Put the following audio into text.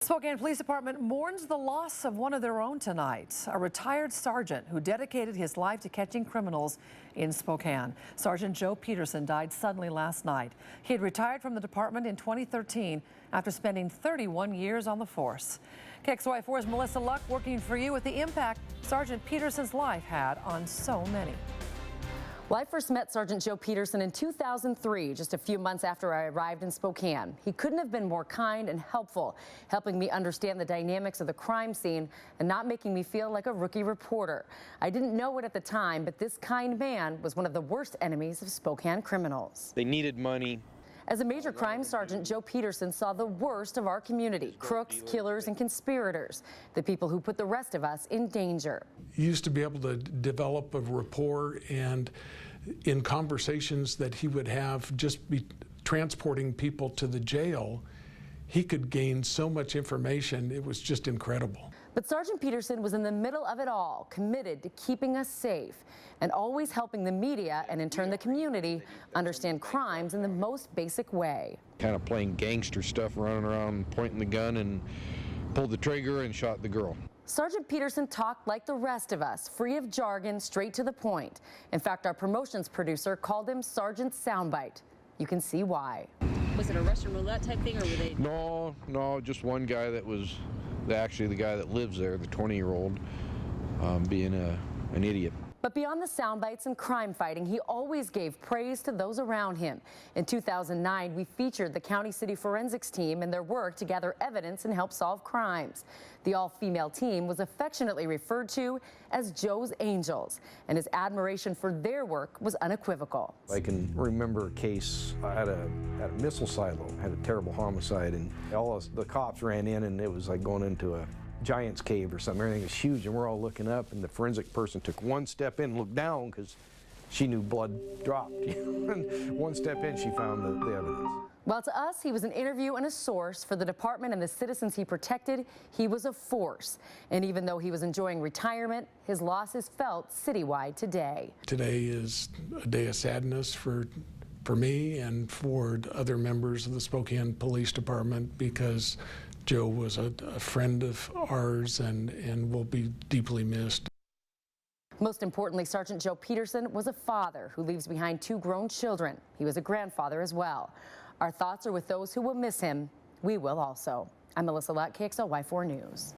Spokane Police Department mourns the loss of one of their own tonight, a retired sergeant who dedicated his life to catching criminals in Spokane. Sergeant Joe Peterson died suddenly last night. He had retired from the department in 2013 after spending 31 years on the force. KXLY4's Melissa Luck working for you with the impact Sergeant Peterson's life had on so many. Well, I first met Sergeant Joe Peterson in 2003, just a few months after I arrived in Spokane. He couldn't have been more kind and helpful, helping me understand the dynamics of the crime scene and not making me feel like a rookie reporter. I didn't know it at the time, but this kind man was one of the worst enemies of Spokane criminals. They needed money. As a major crime sergeant, Joe Peterson saw the worst of our community, crooks, killers, and conspirators, the people who put the rest of us in danger. He used to be able to develop a rapport, and in conversations that he would have, just be transporting people to the jail, he could gain so much information. It was just incredible. But Sergeant Peterson was in the middle of it all, committed to keeping us safe and always helping the media and in turn the community understand crimes in the most basic way. Kind of playing gangster stuff, running around, pointing the gun, and pulled the trigger and shot the girl. Sergeant Peterson talked like the rest of us, free of jargon, straight to the point. In fact, our promotions producer called him Sergeant Soundbite. You can see why. Was it a Russian roulette type thing, or were they? No, just one guy that was actually the guy that lives there, the 20-year-old, being an idiot. But beyond the sound bites and crime fighting, he always gave praise to those around him. In 2009, we featured the County City Forensics team and their work to gather evidence and help solve crimes. The all-female team was affectionately referred to as Joe's Angels, and his admiration for their work was unequivocal. I can remember a case at a missile silo, had a terrible homicide, and all the cops ran in, and it was like going into a giant's cave or something. Everything was huge, and we're all looking up, and the forensic person took one step in and looked down because she knew blood dropped. And one step in, she found the evidence. Well, to us, he was an interview and a source. For the department and the citizens he protected, he was a force. And even though he was enjoying retirement, his loss is felt citywide today. Today is a day of sadness for me and for other members of the Spokane Police Department, because Joe was a friend of ours and will be deeply missed. Most importantly, Sergeant Joe Peterson was a father who leaves behind 2 grown children. He was a grandfather as well. Our thoughts are with those who will miss him. We will also. I'm Melissa Luck, KXLY4 News.